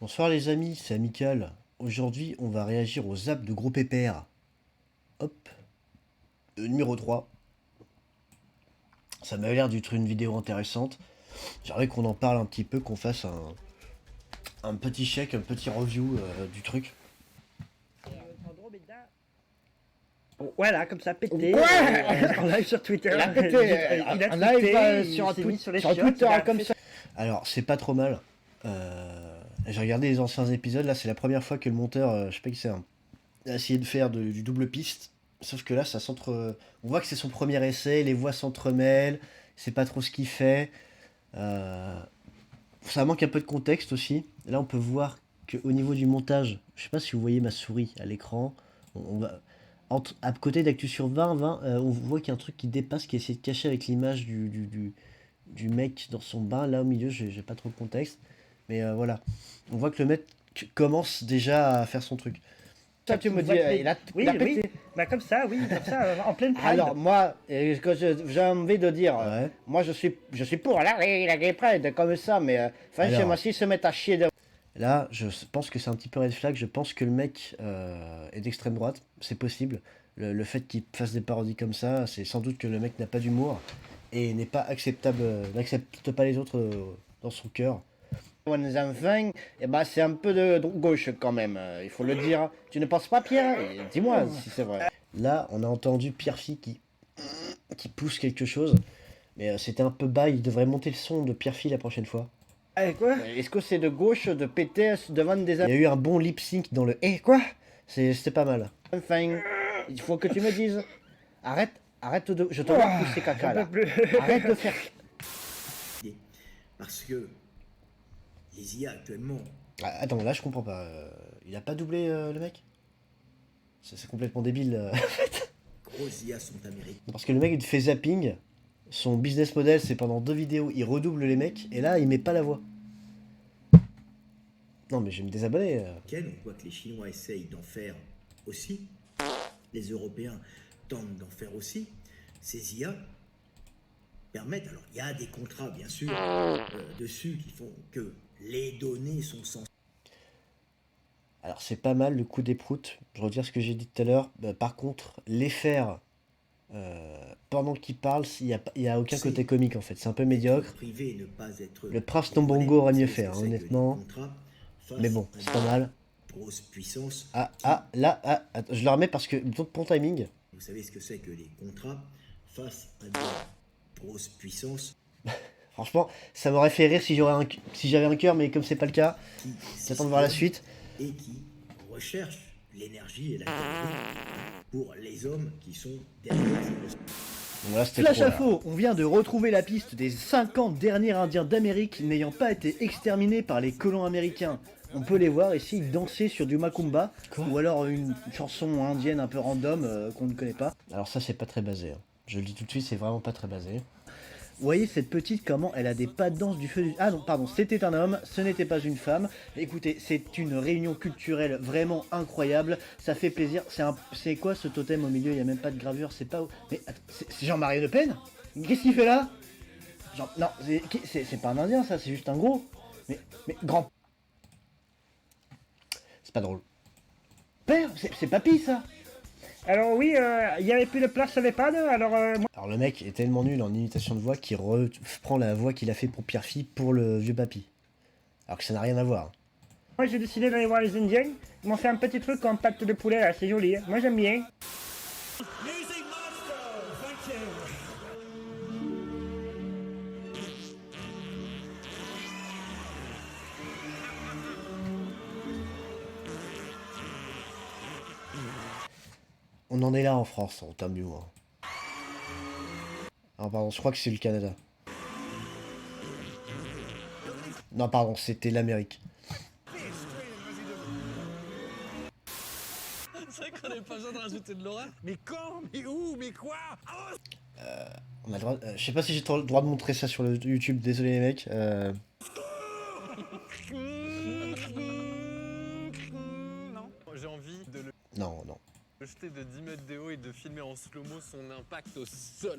Bonsoir les amis, c'est Amical. Aujourd'hui, on va réagir aux apps de Gros Pépère. Hop, numéro 3. Ça m'avait l'air d'être une vidéo intéressante. J'aimerais qu'on en parle un petit peu, qu'on fasse un petit check, un petit review du truc. Voilà, comme ça, pété. Quoi En live sur Twitter. Il a pété, Il a en live, tweeté, sur il s'est mis sur les sur chiottes, Twitter il a comme fait- ça. Alors, c'est pas trop mal. J'ai regardé les anciens épisodes, là c'est la première fois que le monteur, je sais pas qui c'est, hein, a essayé de faire du double piste. Sauf que là, ça s'entre... On voit que c'est son premier essai, les voix s'entremêlent, c'est pas trop ce qu'il fait. Euh, Ça manque un peu de contexte aussi. Là, on peut voir qu'au niveau du montage, je sais pas si vous voyez ma souris à l'écran, on va... à côté d'Actu sur 20, on voit qu'il y a un truc qui dépasse, qui essaie de cacher avec l'image du mec dans son bain. Là, au milieu, j'ai pas trop de contexte. Mais voilà. On voit que le mec commence déjà à faire son truc. Ça, tu me dis, il a Oui, pété. oui. Bah, comme ça, en pleine pride. Alors moi, ce que j'ai envie de dire, Ouais. moi je suis pour la Gay Pride comme ça, mais franchement, Alors. s'ils se mettent à chier de... Là, je pense que c'est un petit peu red flag. Je pense que le mec est d'extrême droite. C'est possible. Le fait qu'il fasse des parodies comme ça, c'est sans doute que le mec n'a pas d'humour et n'est pas acceptable, n'accepte pas les autres dans son cœur. les enfants, et ben c'est un peu de gauche quand même, il faut le dire. Tu ne penses pas, Pierre? Dis-moi si c'est vrai. Là, on a entendu Pierre-Fille qui pousse quelque chose, mais c'était un peu bas. Il devrait monter le son de Pierre-Fille la prochaine fois. Quoi? Est-ce que c'est de gauche de péter devant des Il y a eu un bon lip sync dans le Eh quoi? C'était pas mal. enfants? Il faut que tu me dises. Arrête de... Je te vois pousser caca là. Arrête de faire... Parce que les IA actuellement, Ah, attends, là je comprends pas. Il a pas doublé le mec? C'est complètement débile. grosses IA sont américaines. Parce que le mec il fait zapping. Son business model c'est pendant 2 vidéos, il redouble les mecs et là il met pas la voix. Non mais je vais me désabonner. On voit que les Chinois essayent d'en faire aussi. Les Européens tentent d'en faire aussi. Ces IA permettent, alors il y a des contrats bien sûr dessus qui font que les données sont censées Alors c'est pas mal le coup des proutes. Je retire ce que j'ai dit tout à l'heure. Par contre, les faire pendant qu'il parle, il y a aucun côté comique en fait. C'est un peu médiocre. priver, ne pas être. Le prince Tombongo aurait mieux fait, hein, honnêtement. Mais bon, c'est pas mal. Grosse puissance. Là, attends, je le remets parce que bon timing. Vous savez ce que c'est que les contrats face à des grosses puissances Franchement, ça m'aurait fait rire si j'avais un cœur, mais comme c'est pas le cas, qui j'attends de voir la suite. et qui recherchent l'énergie et la technologie pour les hommes qui sont derrière ces Donc voilà, c'était Flash trop, là. info, on vient de retrouver la piste des 50 derniers Indiens d'Amérique n'ayant pas été exterminés par les colons américains. On peut les voir ici danser sur du macumba, ou alors une chanson indienne un peu random qu'on ne connaît pas. Alors ça, c'est pas très basé. Hein. Je le dis tout de suite, c'est vraiment pas très basé. Vous voyez cette petite, comment elle a des pas de danse du feu du... Ah non, pardon, c'était un homme, ce n'était pas une femme. Écoutez, c'est une réunion culturelle vraiment incroyable, ça fait plaisir. C'est quoi ce totem au milieu? Il n'y a même pas de gravure, c'est pas... Mais attends, c'est Jean-Marie Le Pen? Qu'est-ce qu'il fait là? Genre, non, c'est pas un indien ça, c'est juste un gros. Mais grand-père, C'est pas drôle. c'est papy ça. Alors oui, il n'y avait plus de place sur l'EHPAD, alors moi... Alors le mec est tellement nul en imitation de voix qu'il reprend la voix qu'il a fait pour Pierre-Fille pour le vieux papy. Alors que ça n'a rien à voir. Moi j'ai décidé d'aller voir les Indiens, ils m'ont fait un petit truc en pâte de poulet là, c'est joli, moi j'aime bien. On en est là en France, en termes d'humour. Ah pardon, je crois que c'est le Canada. Non pardon, c'était l'Amérique. C'est vrai qu'on n'avait pas besoin de rajouter de l'horreur. Mais quand? Mais où? Mais quoi? On a le droit, je sais pas si j'ai le droit de montrer ça sur le YouTube, désolé les mecs. Non. J'ai envie de le Non, non. jeter de 10 mètres de haut et de filmer en slow-mo son impact au sol.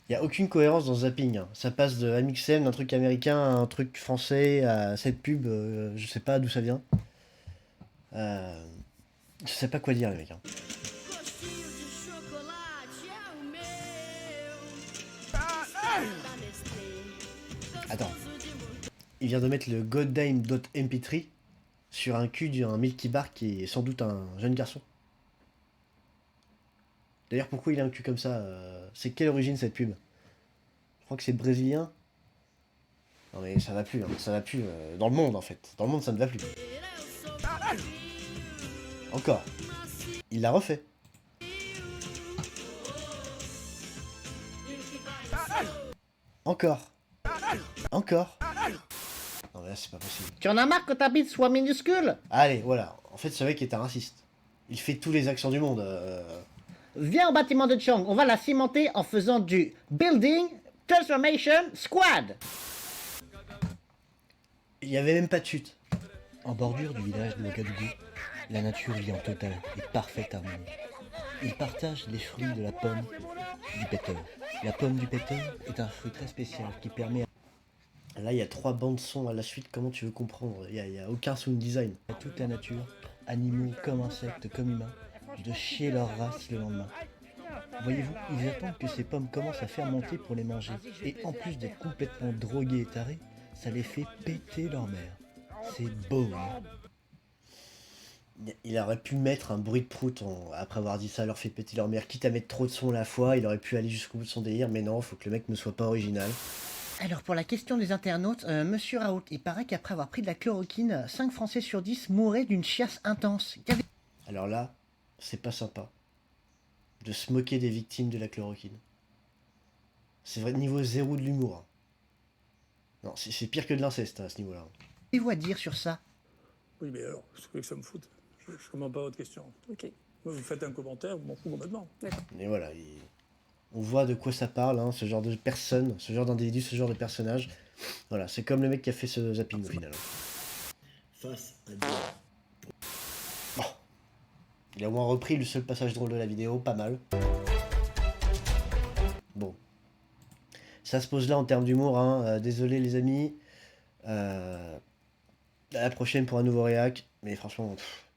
Il y a aucune cohérence dans ce zapping, hein. Ça passe de Amixem, d'un truc américain à un truc français, à cette pub, je sais pas d'où ça vient. Euh, je sais pas quoi dire, les mecs, hein. Gostinho de chocolate é o meu. Da Nestlé. Attends. Gostoso de morder. Il vient de mettre le goddame.mp3 sur un cul d'un Milky Bar qui est sans doute un jeune garçon. D'ailleurs, pourquoi il a un cul comme ça c'est quelle origine cette pub? Je crois que c'est brésilien. Non mais ça va plus, hein, ça va plus dans le monde en fait. Dans le monde ça ne va plus. Eu sou fofinho. Encore. Il l'a refait. Encore. Encore. Non mais là c'est pas possible. Tu en as marre que ta bite soit minuscule? Allez, voilà. En fait ce mec est un raciste. Il fait tous les accents du monde. Viens au bâtiment de Chang, on va la cimenter en faisant du Building Transformation Squad. Il y avait même pas de chute. En bordure du village de Ouagadougou, la nature vit en totale et parfaite harmonie. Ils partagent les fruits de la pomme du péteur. La pomme du péteur est un fruit très spécial qui permet Là il y a 3 bandes son à la suite, comment tu veux comprendre? Il y a aucun sound design. à toute la nature, animaux comme insectes comme humains, de chier leur race le lendemain. Voyez-vous, ils attendent que ces pommes commencent à fermenter pour les manger. Et en plus d'être complètement drogués et tarés, ça les fait péter leur mère. C'est beau, hein? Il aurait pu mettre un bruit de prout après avoir dit ça leur fait péter leur mère, quitte à mettre trop de son à la fois, il aurait pu aller jusqu'au bout de son délire, mais non, faut que le mec ne soit pas original. Alors pour la question des internautes, Monsieur Raoult, il paraît qu'après avoir pris de la chloroquine, 5 Français sur 10 mouraient d'une chiasse intense. Alors là, c'est pas sympa de se moquer des victimes de la chloroquine. C'est vrai, niveau zéro de l'humour, hein. Non, c'est pire que de l'inceste hein, à ce niveau-là. Qu'avez-vous à dire sur ça? Oui, mais alors, ce que ça me fout, je comprends pas votre question. Ok, Moi, vous faites un commentaire, vous m'en fout complètement. d'accord. Mais voilà, on voit de quoi ça parle, hein, ce genre de personne, ce genre d'individu, ce genre de personnage. Voilà, c'est comme le mec qui a fait ce zapping au final. Face à des Il a au moins repris le seul passage drôle de la vidéo, pas mal. Bon. Ça se pose là en termes d'humour, hein. Désolé les amis. À la prochaine pour un nouveau réac. Mais franchement, pff,